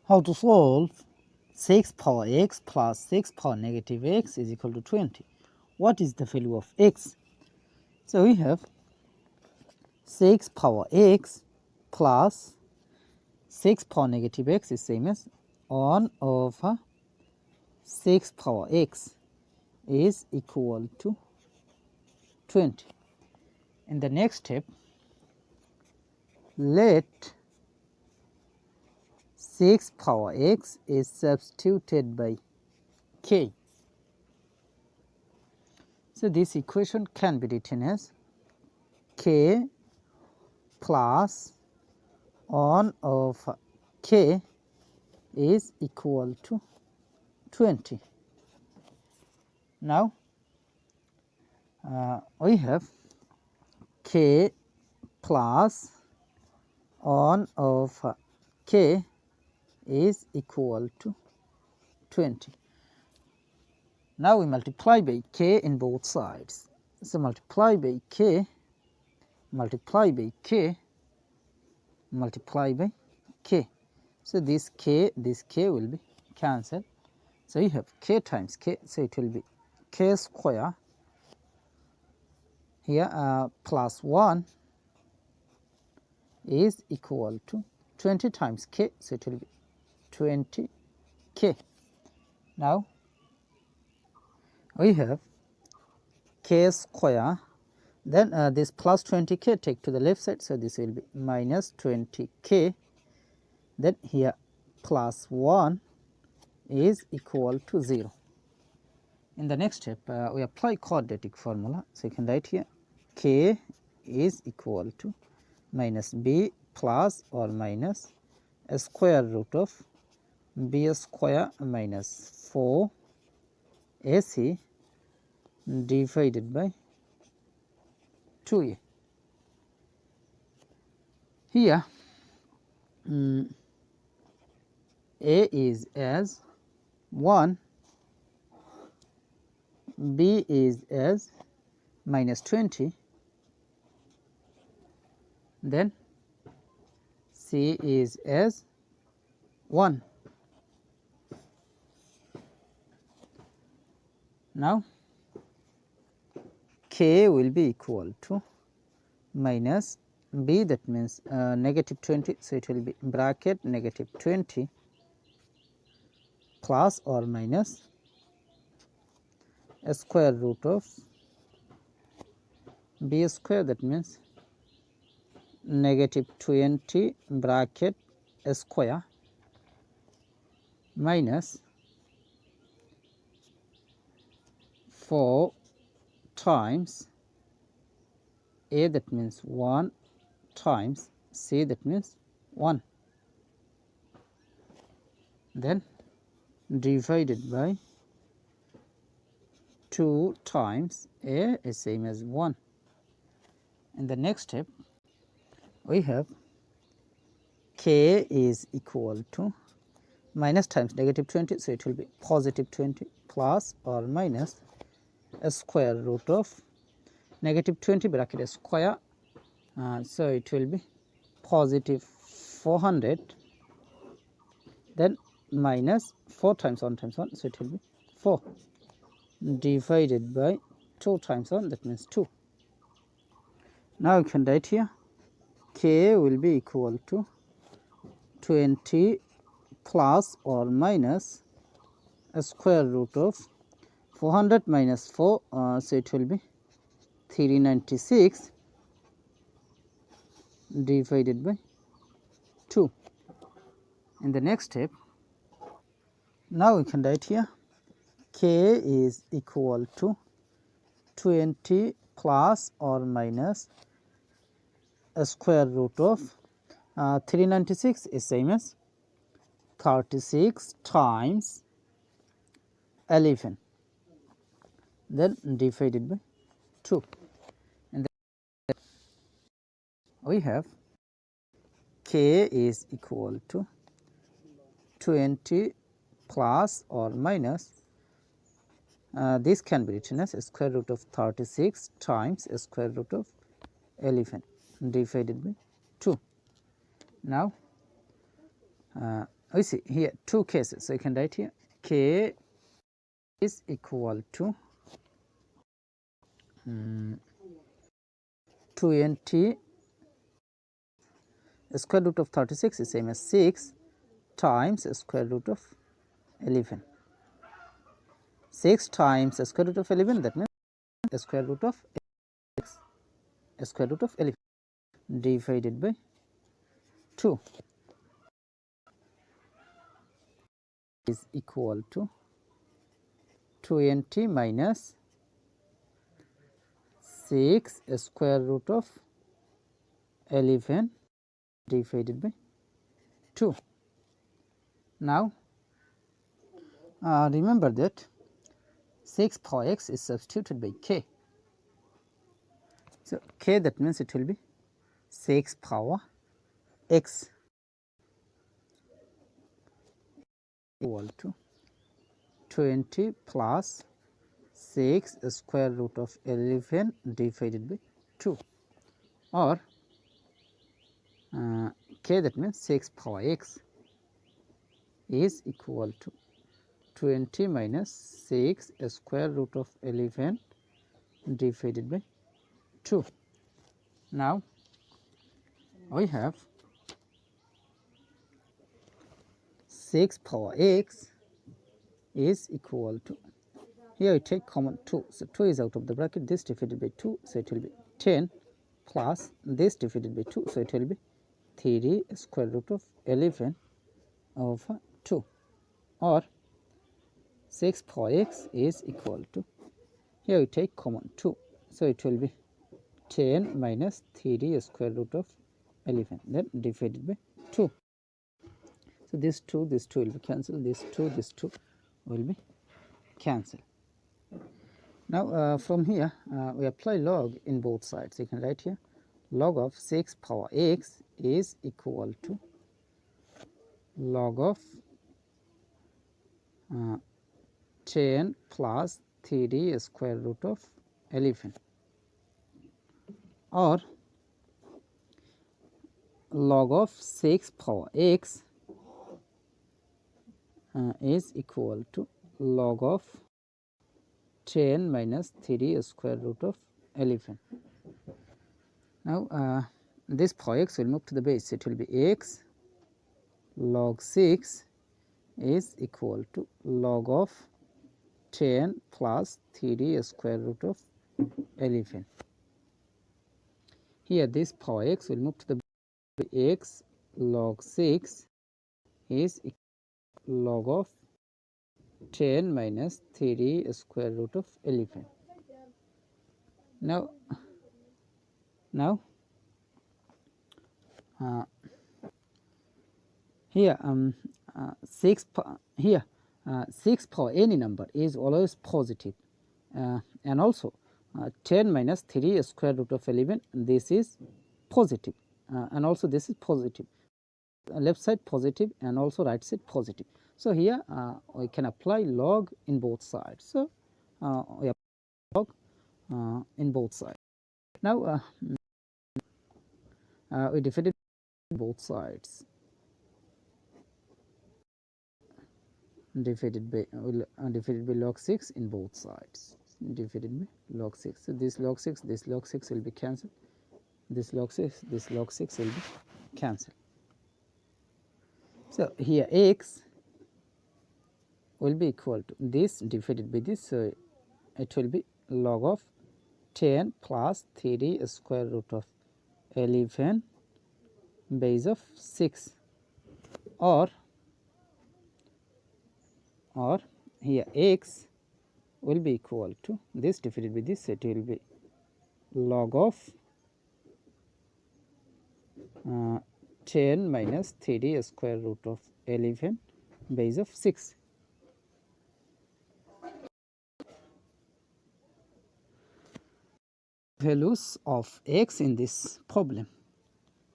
How to solve 6 power x plus 6 power negative x is equal to 20. What is the value of x? So we have 6 power x plus 6 power negative x is same as 1 over 6 power x is equal to 20. In the next step, let 6 power x is substituted by k. So this equation can be written as k plus 1 over k is equal to 20. Now we have k plus 1 over k is equal to 20. Now we multiply by k in both sides. So multiply by k, multiply by k, multiply by k. So this k will be cancelled. So you have k times k, so it will be k square here plus 1 is equal to 20 times k, so it will be 20k. Now we have k square, then this plus 20k take to the left side, so this will be minus 20k, then here plus 1 is equal to 0. In the next step, we apply quadratic formula, so you can write here k is equal to minus b plus or minus a square root of b square minus 4 ac divided by 2a. Here a is as 1, b is as minus 20, then c is as 1. Now k will be equal to minus b, that means negative 20, so it will be bracket negative 20 plus or minus a square root of b square, that means negative 20 bracket a square minus 4 times a, that means 1 times c, that means 1, then divided by 2 times a is same as 1. In the next step, we have k is equal to minus times negative 20, so it will be positive 20 plus or minus a square root of negative 20 bracket a square, so it will be positive 400, then minus 4 times 1 times 1, so it will be 4 divided by 2 times 1, that means 2. Now you can write here k will be equal to 20 plus or minus a square root of 400 minus 4, so it will be 396 divided by 2. In the next step, now we can write here k is equal to 20 plus or minus a square root of 396 is same as 36 times 11, then divided by 2. And then we have k is equal to 20 plus or minus this can be written as a square root of 36 times a square root of 11 divided by 2. Now we see here two cases. So you can write here k is equal to 20 square root of 36 is same as 6 times square root of 11. 6 times square root of 11, that means square root of x, square root of 11 divided by 2 is equal to 20 minus 6 square root of 11 divided by 2. Now remember that 6 power x is substituted by k. So k, that means it will be 6 power x equal to 20 plus 6 square root of 11 divided by 2, or k, that means 6 power x is equal to 20 minus 6 square root of 11 divided by 2. Now we have 6 power x is equal to, here we take common 2, so 2 is out of the bracket, this divided by 2, so it will be 10 plus this divided by 2, so it will be 3 square root of 11 over 2, or 6 power x is equal to, here we take common 2, so it will be 10 minus 3 square root of 11, then divided by 2. So this 2 will be cancelled, this 2 will be cancelled. Now from here we apply log in both sides. You can write here log of 6 power x is equal to log of 10 plus 3 square root of 11, or log of 6 power x is equal to log of 10 minus 3 square root of 11. Now this power x will move to the base, it will be x log 6 is equal to log of 10 plus 3 square root of 11. Here this power x will move to the base, x log 6 is equal to log of 10 minus 3 square root of 11. Now here 6 power any number is always positive, and also 10 minus 3 square root of 11, this is positive, and also this is positive, left side positive and also right side positive. So here we can apply log in both sides. So we apply log in both sides. Now we divided both sides, divided by log 6 in both sides, divided by log 6. So this log 6 will be cancelled, this log 6 will be cancelled. So here x will be equal to this divided by this, so it will be log of 10 plus 3 square root of 11 base of 6, or here x will be equal to this divided by this, so it will be log of 10 minus 3 square root of 11 base of 6. Values of x in this problem.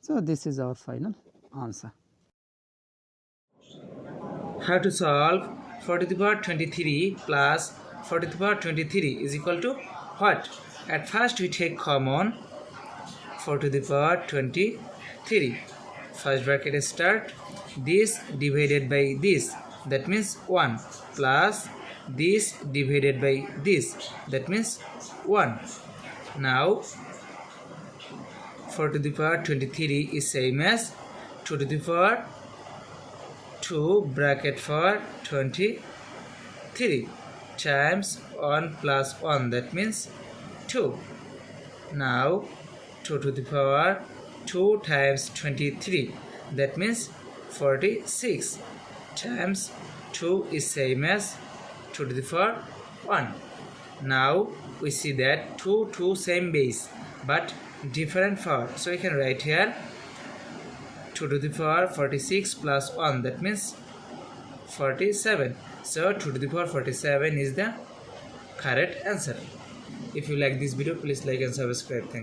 So this is our final answer. How to solve 4 to the power 23 plus 4 to the power 23 is equal to what? At first we take common 4 to the power 23. first bracket start, this divided by this, that means 1, plus this divided by this, that means 1. Now 4 to the power 23 is same as 2 to the power 2 bracket for 23 times 1 plus 1, that means 2. Now 2 to the power 2 times 23, that means 46 times 2 is same as 2 to the power 1. Now we see that 2 same base but different power, so we can write here 2 to the power 46 plus 1, that means 47. So 2 to the power 47 is the correct answer. If you like this video, please like and subscribe. Thank you.